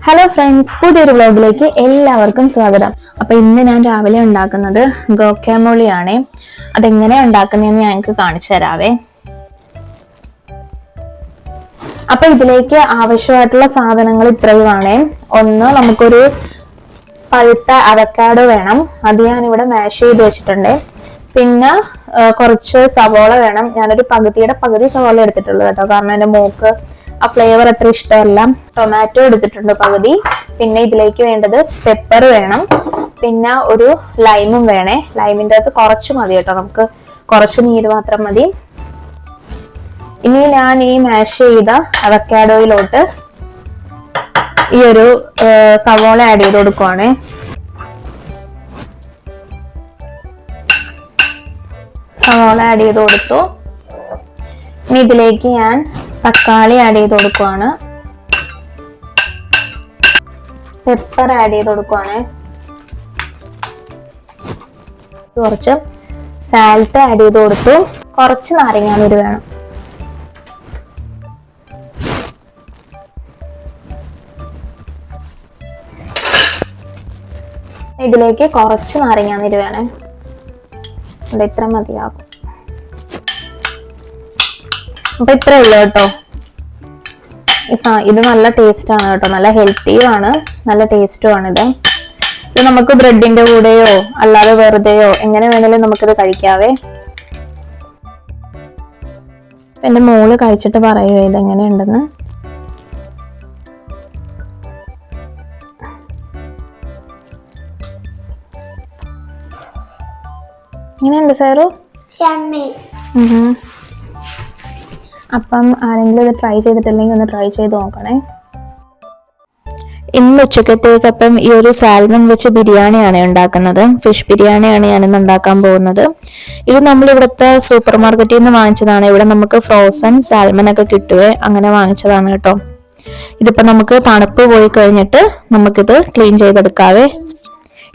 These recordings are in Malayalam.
ഹലോ ഫ്രണ്ട്സ്, പുതിയൊരു വ്ലോഗിലേക്ക് എല്ലാവർക്കും സ്വാഗതം. അപ്പൊ ഇന്ന് ഞാൻ രാവിലെ ഉണ്ടാക്കുന്നത് ഗോക്കാമോളിയാണ്. അതെങ്ങനെയാ ഉണ്ടാക്കുന്നതെന്ന് ഞങ്ങൾക്ക് കാണിച്ചു തരാവേ. അപ്പൊ ഇതിലേക്ക് ആവശ്യമായിട്ടുള്ള സാധനങ്ങൾ ഇത്രയുമാണ്. ഒന്ന്, നമുക്കൊരു പഴുത്ത അവക്കാഡോ വേണം. അത് ഞാനിവിടെ മാഷ് ചെയ്ത് വെച്ചിട്ടുണ്ട്. പിന്നെ കുറച്ച് സവോള വേണം. ഞാനൊരു പകുതിയുടെ പകുതി സവോള എടുത്തിട്ടുള്ളൂ കേട്ടോ, കാരണം എന്റെ മോക്ക് ആ ഫ്ലേവർ അത്ര ഇഷ്ടമല്ല. ടൊമാറ്റോ എടുത്തിട്ടുണ്ട് പകുതി. പിന്നെ ഇതിലേക്ക് വേണ്ടത് പെപ്പർ വേണം. പിന്നെ ഒരു ലൈമും വേണേ. ലൈമിൻ്റെ അകത്ത് കുറച്ച് മതി കേട്ടോ, നമുക്ക് കുറച്ച് നീര് മാത്രം മതി. ഇനി ഞാൻ ഈ മാഷ് ചെയ്ത അവക്കാഡോയിലോട്ട് ഈ ഒരു സവോള ആഡ് ചെയ്ത് കൊടുക്കുവാണ്. സവോള ആഡ് ചെയ്ത് കൊടുത്തു. ഇനി ഇതിലേക്ക് ഞാൻ തക്കാളി ആഡ് ചെയ്ത് കൊടുക്കുവാണ്. പെപ്പർ ആഡ് ചെയ്ത് കൊടുക്കുവാണ്. കുറച്ച് സാൽട്ട് ആഡ് ചെയ്ത് കൊടുത്തു. കുറച്ച് നാരങ്ങാനീര് വേണം. ഇതിലേക്ക് കുറച്ച് നാരങ്ങാനീര് വേണേ. ഇത്ര മതിയാകും. അപ്പൊ ഇത്രേ ഉള്ളു കേട്ടോ. ഇത് നല്ല ടേസ്റ്റ് ആണ് കേട്ടോ, നല്ല ഹെൽത്തിയും ആണ്, നല്ല ടേസ്റ്റും ആണ് ഇത്. ഇത് നമുക്ക് ബ്രെഡിന്റെ കൂടെയോ അല്ലാതെ വെറുതെയോ എങ്ങനെ വേണേലും നമുക്കിത് കഴിക്കാവേ. എന്റെ മോള് കഴിച്ചിട്ട് പറയുമോ ഇതെങ്ങനെയുണ്ടെന്ന്. എങ്ങനെയുണ്ട് സാറു? അപ്പം ആരെങ്കിലും ഇത് ട്രൈ ചെയ്തിട്ടില്ലെങ്കിൽ ഒന്ന് ട്രൈ ചെയ്ത് നോക്കണേ. ഇന്ന് ഉച്ചക്കത്തേക്കപ്പം ഈ ഒരു സാൽമൺ വെച്ച് ബിരിയാണിയാണ് ഉണ്ടാക്കുന്നത്. ഫിഷ് ബിരിയാണിയാണ് ഞാനിന്ന് ഉണ്ടാക്കാൻ പോകുന്നത്. ഇത് നമ്മൾ ഇവിടുത്തെ സൂപ്പർ മാർക്കറ്റിൽ നിന്ന് വാങ്ങിച്ചതാണ്. ഇവിടെ നമുക്ക് ഫ്രോസൺ സാൽമൺ ഒക്കെ കിട്ടുവേ, അങ്ങനെ വാങ്ങിച്ചതാണ് കേട്ടോ. ഇതിപ്പോ നമുക്ക് തണുപ്പ് പോയി കഴിഞ്ഞിട്ട് നമുക്കിത് ക്ലീൻ ചെയ്തെടുക്കാവേ.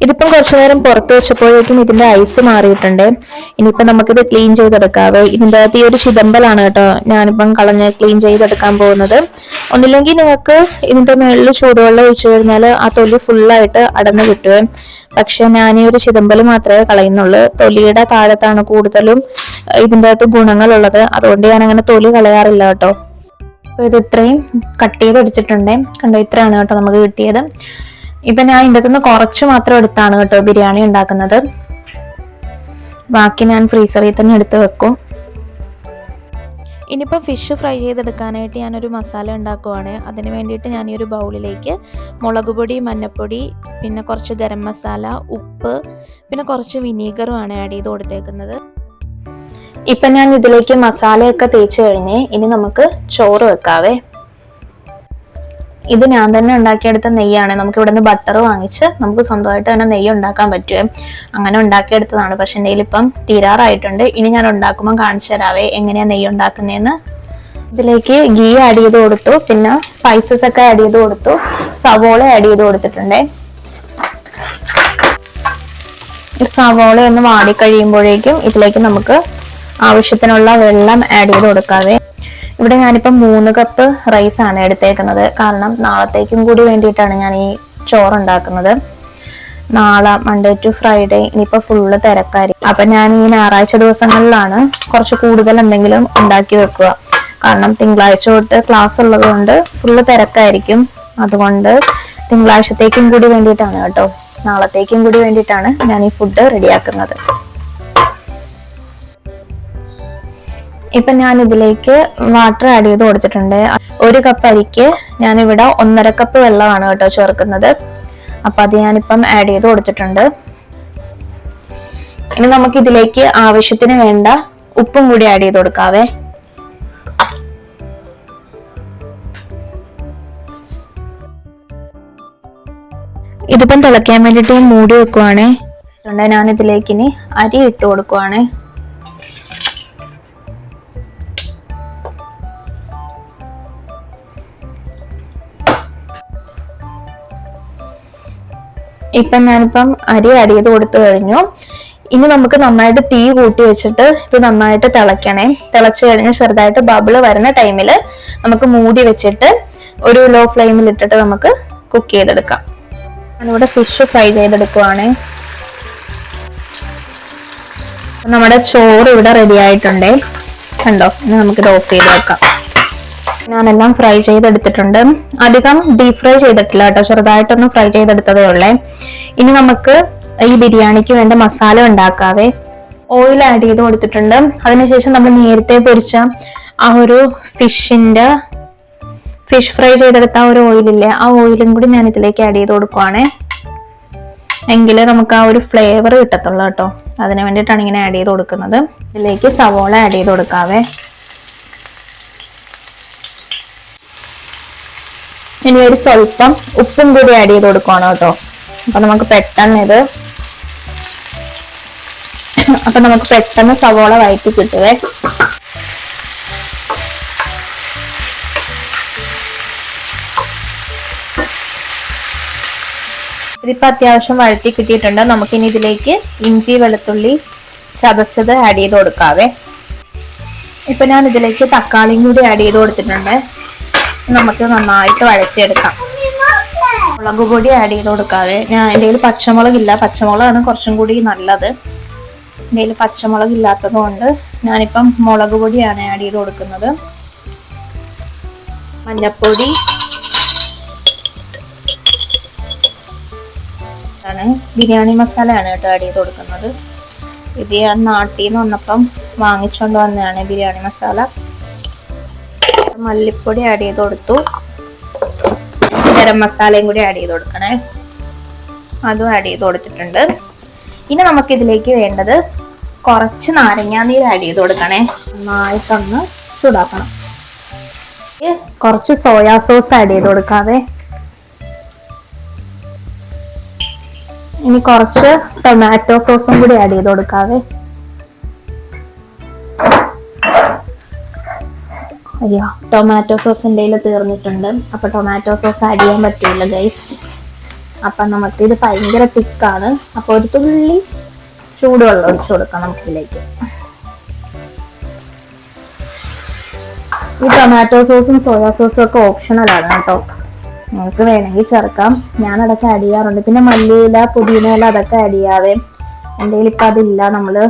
ഇതിപ്പം കുറച്ചു നേരം പുറത്ത് വെച്ചപ്പോഴേക്കും ഇതിന്റെ ഐസ് മാറിയിട്ടുണ്ട്. ഇനിയിപ്പം നമുക്കിത് ക്ലീൻ ചെയ്തെടുക്കാവേ. ഇതിൻ്റെ അകത്ത് ഈ ഒരു ചിതമ്പലാണ് കേട്ടോ ഞാനിപ്പം കളഞ്ഞ് ക്ലീൻ ചെയ്തെടുക്കാൻ പോകുന്നത്. ഒന്നില്ലെങ്കിൽ നിങ്ങൾക്ക് ഇതിന്റെ മുകളിൽ ചൂടുവെള്ളം ഒഴിച്ചു കഴിഞ്ഞാൽ ആ തൊലി ഫുള്ളായിട്ട് അടന്ന് കിട്ടുവേ. പക്ഷെ ഞാൻ ഈ ഒരു ചിതമ്പൽ മാത്രമേ കളയുന്നുള്ളൂ. തൊലിയുടെ താഴത്താണ് കൂടുതലും ഇതിൻ്റെ അകത്ത് ഗുണങ്ങളുള്ളത്. അതുകൊണ്ട് ഞാൻ അങ്ങനെ തൊലി കളയാറില്ല കേട്ടോ. അപ്പൊ ഇത് ഇത്രയും കട്ട് ചെയ്തെടുത്തിട്ടുണ്ട്. കണ്ടോ, ഇത്രയാണ് കേട്ടോ നമുക്ക് കിട്ടിയത്. ഇപ്പൊ ഞാൻ ഇതിൻ്റെ അകത്തുനിന്ന് കുറച്ച് മാത്രം എടുത്താണ് കേട്ടോ ബിരിയാണി ഉണ്ടാക്കുന്നത്. ബാക്കി ഞാൻ ഫ്രീസറിൽ തന്നെ എടുത്ത് വെക്കും. ഇനിയിപ്പോൾ ഫിഷ് ഫ്രൈ ചെയ്തെടുക്കാനായിട്ട് ഞാനൊരു മസാല ഉണ്ടാക്കുവാണ്. അതിന് വേണ്ടിയിട്ട് ഞാൻ ഈ ഒരു ബൗളിലേക്ക് മുളക് പൊടി, മഞ്ഞൾപ്പൊടി, പിന്നെ കുറച്ച് ഗരം മസാല, ഉപ്പ്, പിന്നെ കുറച്ച് വിനീഗറുമാണ് ആഡ് ചെയ്ത് കൊടുത്തേക്കുന്നത്. ഇപ്പൊ ഞാൻ ഇതിലേക്ക് മസാലയൊക്കെ തേച്ച് കഴിഞ്ഞ് ഇനി നമുക്ക് ചോറ് വെക്കാവേ. ഇത് ഞാൻ തന്നെ ഉണ്ടാക്കിയെടുത്ത നെയ്യാണ്. നമുക്ക് ഇവിടുന്ന് ബട്ടർ വാങ്ങിച്ച് നമുക്ക് സ്വന്തമായിട്ട് തന്നെ നെയ്യ് ഉണ്ടാക്കാൻ പറ്റുമേ. അങ്ങനെ ഉണ്ടാക്കിയെടുത്തതാണ്. പക്ഷെ എൻ്റെ ഇപ്പം തീരാറായിട്ടുണ്ട്. ഇനി ഞാൻ ഉണ്ടാക്കുമ്പോൾ കാണിച്ചു തരാവേ എങ്ങനെയാ നെയ്യ് ഉണ്ടാക്കുന്നതെന്ന്. ഇതിലേക്ക് ഗീ ആഡ് ചെയ്ത് കൊടുത്തു. പിന്നെ സ്പൈസസ് ഒക്കെ ആഡ് ചെയ്ത് കൊടുത്തു. സവോള ആഡ് ചെയ്ത് കൊടുത്തിട്ടുണ്ടേ. സവോള ഒന്ന് വാടിക്കഴിയുമ്പോഴേക്കും ഇതിലേക്ക് നമുക്ക് ആവശ്യത്തിനുള്ള വെള്ളം ആഡ് ചെയ്ത് കൊടുക്കാവേ. ഇവിടെ ഞാനിപ്പം 3 കപ്പ് റൈസ് ആണ് എടുത്തേക്കുന്നത്. കാരണം നാളത്തേക്കും കൂടി വേണ്ടിയിട്ടാണ് ഞാൻ ഈ ചോറ് ഉണ്ടാക്കുന്നത്. നാളെ മൺഡേ ടു ഫ്രൈഡേ ഇനിയിപ്പോ ഫുള്ള് തിരക്കായിരിക്കും. അപ്പൊ ഞാൻ ഈ ഞായറാഴ്ച ദിവസങ്ങളിലാണ് കുറച്ച് കൂടുതൽ എന്തെങ്കിലും ഉണ്ടാക്കി വെക്കുക. കാരണം തിങ്കളാഴ്ച തൊട്ട് ക്ലാസ് ഉള്ളത് കൊണ്ട് ഫുള്ള് തിരക്കായിരിക്കും. അതുകൊണ്ട് തിങ്കളാഴ്ചത്തേക്കും കൂടി വേണ്ടിയിട്ടാണ് കേട്ടോ, നാളത്തേക്കും കൂടി വേണ്ടിയിട്ടാണ് ഞാൻ ഈ ഫുഡ് റെഡിയാക്കുന്നത്. ഇപ്പൊ ഞാൻ ഇതിലേക്ക് വാട്ടർ ആഡ് ചെയ്ത് കൊടുത്തിട്ടുണ്ട്. 1 കപ്പ് അരിക്ക് ഞാനിവിടെ 1.5 കപ്പ് വെള്ളമാണ് കേട്ടോ ചേർക്കുന്നത്. അപ്പൊ അത് ഞാനിപ്പം ആഡ് ചെയ്ത് കൊടുത്തിട്ടുണ്ട്. ഇനി നമുക്ക് ഇതിലേക്ക് ആവശ്യത്തിന് വേണ്ട ഉപ്പും കൂടി ആഡ് ചെയ്ത് കൊടുക്കാവേ. ഇതിപ്പം തിളയ്ക്കാൻ വേണ്ടിട്ട് മൂടി വെക്കുവാണേ. ഞാൻ ഇതിലേക്ക് ഇനി അരി ഇട്ട് കൊടുക്കുവാണേ. ഇപ്പം ഞാനിപ്പം അരി ആഡ് ചെയ്ത് കൊടുത്തു കഴിഞ്ഞു. ഇനി നമുക്ക് നന്നായിട്ട് തീ കൂട്ടി വെച്ചിട്ട് ഇത് നന്നായിട്ട് തിളയ്ക്കണേ. തിളച്ച് കഴിഞ്ഞ് ചെറുതായിട്ട് ബബിള് വരുന്ന ടൈമിൽ നമുക്ക് മൂടി വെച്ചിട്ട് ഒരു ലോ ഫ്ലെയിമിൽ ഇട്ടിട്ട് നമുക്ക് കുക്ക് ചെയ്തെടുക്കാം. ഞാനിവിടെ ഫിഷ് ഫ്രൈ ചെയ്തെടുക്കുവാണ്. നമ്മുടെ ചോറ് ഇവിടെ റെഡി ആയിട്ടുണ്ട്. കണ്ടോ, ഇനി നമുക്കിത് ഓഫ് ചെയ്ത് വെക്കാം. ഞാനെല്ലാം ഫ്രൈ ചെയ്തെടുത്തിട്ടുണ്ട്. അധികം ഡീപ് ഫ്രൈ ചെയ്തിട്ടില്ല കേട്ടോ, ചെറുതായിട്ടൊന്ന് ഫ്രൈ ചെയ്തെടുത്തതേ ഉള്ളേ. ഇനി നമുക്ക് ഈ ബിരിയാണിക്ക് വേണ്ട മസാല ഉണ്ടാക്കാവേ. ഓയിൽ ആഡ് ചെയ്ത് കൊടുത്തിട്ടുണ്ട്. അതിനുശേഷം നമ്മൾ നേരത്തെ പൊരിച്ച ആ ഒരു ഫിഷ് ഫ്രൈ ചെയ്തെടുത്ത ആ ഒരു ഓയിലില്ലേ, ആ ഓയിലും കൂടി ഞാൻ ഇതിലേക്ക് ആഡ് ചെയ്ത് കൊടുക്കുവാണേ. എങ്കിലേ നമുക്ക് ആ ഒരു ഫ്ലേവർ കിട്ടത്തുള്ളൂ കേട്ടോ. അതിന് വേണ്ടിയിട്ടാണ് ഇങ്ങനെ ആഡ് ചെയ്ത് കൊടുക്കുന്നത്. ഇതിലേക്ക് സവോള ആഡ് ചെയ്ത് കൊടുക്കാവേ. ഇനി ഒരു സ്വല്പം ഉപ്പും കൂടി ആഡ് ചെയ്ത് കൊടുക്കണം കേട്ടോ. അപ്പൊ നമുക്ക് പെട്ടെന്ന് സവോള വഴറ്റി കിട്ടുവേ. ഇതിപ്പോ അത്യാവശ്യം വഴറ്റി കിട്ടിയിട്ടുണ്ട്. നമുക്കിനി ഇതിലേക്ക് ഇഞ്ചി വെളുത്തുള്ളി ചതച്ചത് ആഡ് ചെയ്ത് കൊടുക്കാവേ. ഇപ്പൊ ഞാൻ ഇതിലേക്ക് തക്കാളിയും കൂടി ആഡ് ചെയ്ത് കൊടുത്തിട്ടുണ്ട്. നമുക്ക് നന്നായിട്ട് വഴറ്റിയെടുക്കാം. മുളക് പൊടി ആഡ് ചെയ്ത് കൊടുക്കാവേ. എൻ്റെ കയ്യിൽ പച്ചമുളകില്ല, പച്ചമുളകാണ് കുറച്ചും കൂടി നല്ലത്. എൻ്റെ കയ്യിൽ പച്ചമുളക് ഇല്ലാത്തത് കൊണ്ട് ഞാനിപ്പം മുളക് പൊടിയാണ് ആഡ് ചെയ്ത് കൊടുക്കുന്നത്. മഞ്ഞപ്പൊടി ആണ്, ബിരിയാണി മസാലയാണ് കേട്ടോ ആഡ് ചെയ്ത് കൊടുക്കുന്നത്. ഇത് ഞാൻ നാട്ടിൽ നിന്ന് വന്നപ്പം വാങ്ങിച്ചുകൊണ്ട് വന്നതാണ് ബിരിയാണി മസാല. മല്ലിപ്പൊടി ആഡ് ചെയ്ത് കൊടുത്തു. ഗരം മസാലയും കൂടി ആഡ് ചെയ്ത് കൊടുക്കണേ. അതും ആഡ് ചെയ്ത് കൊടുത്തിട്ടുണ്ട്. ഇനി നമുക്ക് ഇതിലേക്ക് വേണ്ടത് കുറച്ച് നാരങ്ങാനീര് ആഡ് ചെയ്ത് കൊടുക്കണേ. നന്നായിട്ടൊന്ന് ചൂടാക്കണം. കുറച്ച് സോയാ സോസ് ആഡ് ചെയ്ത് കൊടുക്കാതെ. ഇനി കുറച്ച് ടൊമാറ്റോ സോസും കൂടി ആഡ് ചെയ്ത് കൊടുക്കാവേ. അയ്യോ, ടൊമാറ്റോ സോസ് എൻ്റെ കയ്യിൽ തീർന്നിട്ടുണ്ട്. അപ്പൊ ടൊമാറ്റോ സോസ് ആഡ് ചെയ്യാൻ പറ്റില്ല ഗൈസ്. അപ്പൊ നമുക്ക് ഇത് ഭയങ്കര തിക്കാണ്. അപ്പൊ ഒരു തുള്ളി ചൂടുവെള്ളം ഒഴിച്ചു കൊടുക്കാം നമുക്കിതിലേക്ക്. ഈ ടൊമാറ്റോ സോസും സോയാ സോസും ഒക്കെ ഓപ്ഷണലാണ് കേട്ടോ, നിങ്ങൾക്ക് വേണമെങ്കിൽ ചേർക്കാം. ഞാൻ അതൊക്കെ ആഡ് ചെയ്യാറുണ്ട്. പിന്നെ മല്ലിയില പുതിനയില അതൊക്കെ ആഡ് ചെയ്യാവേ. എൻ്റെ കയ്യിൽ ഇപ്പം അതില്ല, നമ്മള്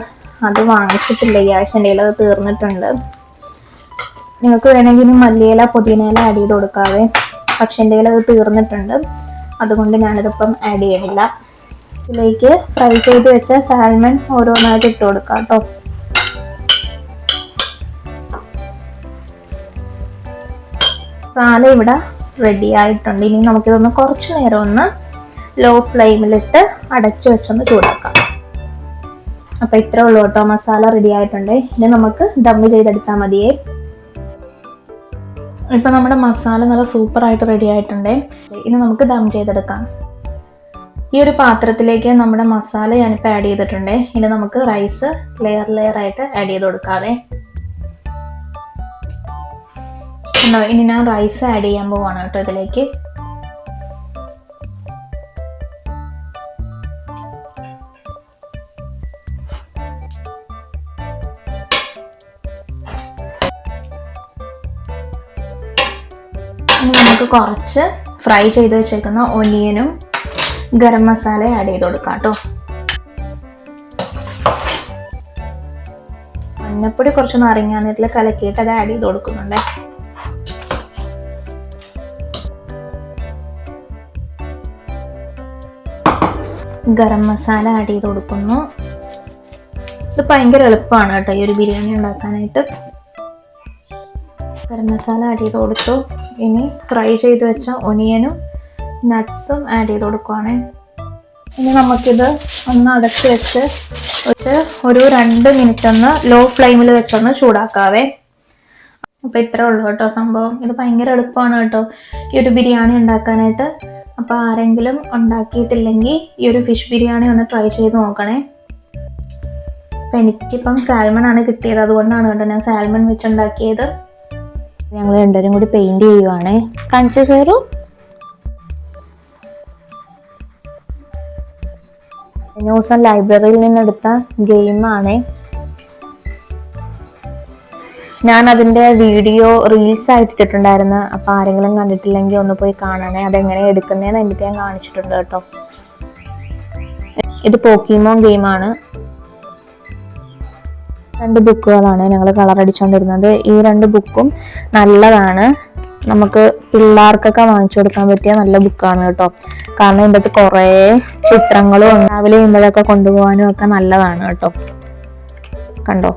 അത് വാങ്ങിച്ചിട്ടില്ല ഈ ആഴ്ച. എൻ്റെ കയ്യിൽ അത് തീർന്നിട്ടുണ്ട്. നിങ്ങൾക്ക് വേണമെങ്കിൽ മല്ലിയില പുതിനയില ആഡ് ചെയ്ത് കൊടുക്കാവേ. പക്ഷെ എൻ്റെ കയ്യിൽ അത് തീർന്നിട്ടുണ്ട്, അതുകൊണ്ട് ഞാനിതിപ്പം ആഡ് ചെയ്യണില്ല. ഇതിലേക്ക് ഫ്രൈ ചെയ്ത് വെച്ച സാൽമൺ ഓരോന്നായിട്ട് ഇട്ട് കൊടുക്കാം കേട്ടോ. മസാല ഇവിടെ റെഡി ആയിട്ടുണ്ട്. ഇനി നമുക്കിതൊന്ന് കുറച്ചു നേരം ഒന്ന് ലോ ഫ്ലെയിമിലിട്ട് അടച്ചു വെച്ചൊന്ന് ചൂടാക്കാം. അപ്പൊ ഇത്രേ ഉള്ളൂ കേട്ടോ, മസാല റെഡി ആയിട്ടുണ്ട്. ഇനി നമുക്ക് ദം ചെയ്തെടുത്താൽ മതിയേ. ഇപ്പൊ നമ്മുടെ മസാല നല്ല സൂപ്പർ ആയിട്ട് റെഡി ആയിട്ടുണ്ട്. ഇനി നമുക്ക് ദം ചെയ്തെടുക്കാം. ഈ ഒരു പാത്രത്തിലേക്ക് നമ്മുടെ മസാല ഞാനിപ്പോൾ ആഡ് ചെയ്തിട്ടുണ്ട്. ഇനി നമുക്ക് റൈസ് ലെയർ ആയിട്ട് ആഡ് ചെയ്ത് കൊടുക്കാവേ. ഇനി ഞാൻ റൈസ് ആഡ് ചെയ്യാൻ പോവാണ് കേട്ടോ ഇതിലേക്ക്. ഇനി നമുക്ക് കുറച്ച് ഫ്രൈ ചെയ്ത് വെച്ചേക്കുന്ന ഒനിയനും ഗരം മസാല ആഡ് ചെയ്ത് കൊടുക്കാം കേട്ടോ. മഞ്ഞപ്പൊടി കുറച്ച് നാരങ്ങാനീരിൽ കലക്കിയിട്ട് അത് ആഡ് ചെയ്ത് കൊടുക്കുന്നുണ്ട്. ഗരം മസാല ആഡ് ചെയ്ത് കൊടുക്കുന്നു. ഇത് ഭയങ്കര എളുപ്പമാണ് കേട്ടോ ഈ ഒരു ബിരിയാണി ഉണ്ടാക്കാനായിട്ട്. ഗരം മസാല ആഡ് ചെയ്ത് കൊടുത്തു. ഇനി ഫ്രൈ ചെയ്ത് വെച്ച ഒനിയനും നട്ട്സും ആഡ് ചെയ്ത് കൊടുക്കുവാണേ. ഇനി നമുക്കിത് ഒന്ന് അടച്ച് വെച്ച് ഒരു 2 മിനിറ്റ് ഒന്ന് ലോ ഫ്ലെയിമിൽ വെച്ചൊന്ന് ചൂടാക്കാവേ. അപ്പൊ ഇത്രേ ഉള്ളൂ കേട്ടോ സംഭവം. ഇത് ഭയങ്കര എളുപ്പമാണ് കേട്ടോ ഈ ഒരു ബിരിയാണി ഉണ്ടാക്കാനായിട്ട്. അപ്പൊ ആരെങ്കിലും ഉണ്ടാക്കിയിട്ടില്ലെങ്കിൽ ഈ ഒരു ഫിഷ് ബിരിയാണി ഒന്ന് ട്രൈ ചെയ്ത് നോക്കണേ. അപ്പൊ എനിക്കിപ്പം സാൽമൺ ആണ് കിട്ടിയത്, അതുകൊണ്ടാണ് കേട്ടോ ഞാൻ സാൽമൺ വെച്ചുണ്ടാക്കിയത്. ഞങ്ങൾ രണ്ടുപേരും കൂടി പെയിന്റ് ചെയ്യുവാണേ. കാണിച്ചു സേറു. കഴിഞ്ഞ ദിവസം ലൈബ്രറിയിൽ നിന്നെടുത്ത ഗെയിമാണേ. ഞാൻ അതിന്റെ വീഡിയോ റീൽസ് ആയിട്ട് ഇട്ടിട്ടുണ്ടായിരുന്നു. അപ്പൊ ആരെങ്കിലും കണ്ടിട്ടില്ലെങ്കിൽ ഒന്ന് പോയി കാണണേ. അതെങ്ങനെ എടുക്കുന്നതെന്ന് എന്നിട്ട് ഞാൻ കാണിച്ചിട്ടുണ്ട് കേട്ടോ. ഇത് പോക്കിമോൻ ഗെയിമാണ്. 2 ബുക്കുകളാണ് ഞങ്ങൾ കളർ അടിച്ചുകൊണ്ടിരുന്നത്. ഈ 2 ബുക്കും നല്ലതാണ്. നമുക്ക് പിള്ളേർക്കൊക്കെ വാങ്ങിച്ചു കൊടുക്കാൻ പറ്റിയ നല്ല ബുക്കാണ് കേട്ടോ. കാരണം ഇതിൻ്റെ അകത്ത് കുറേ ചിത്രങ്ങളും രാവിലെ ചെയ്യുമ്പോഴൊക്കെ കൊണ്ടുപോകാനും ഒക്കെ നല്ലതാണ് കേട്ടോ. കണ്ടോ,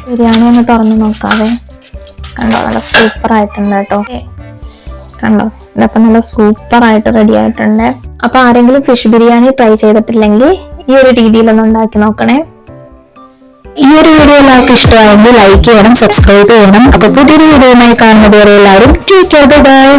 ബിരിയാണി ഒന്ന് തുറന്ന് നോക്കാതെ. കണ്ടോ, നല്ല സൂപ്പർ ആയിട്ടുണ്ട് കേട്ടോ. കണ്ടോ, ഇതൊക്കെ നല്ല സൂപ്പർ ആയിട്ട് റെഡി ആയിട്ടുണ്ട്. അപ്പൊ ആരെങ്കിലും ഫിഷ് ബിരിയാണി ട്രൈ ചെയ്തിട്ടില്ലെങ്കിൽ ഈ ഒരു രീതിയിലൊന്ന് ഉണ്ടാക്കി നോക്കണേ. ഈ ഒരു വീഡിയോ എല്ലാവർക്കും ഇഷ്ടമായെങ്കിൽ ലൈക്ക് ചെയ്യണം, സബ്സ്ക്രൈബ് ചെയ്യണം. അപ്പൊ പുതിയൊരു വീഡിയോയുമായി കാണുന്നത് വരെ എല്ലാവരും ടേക്ക് കെയർ, ബൈ.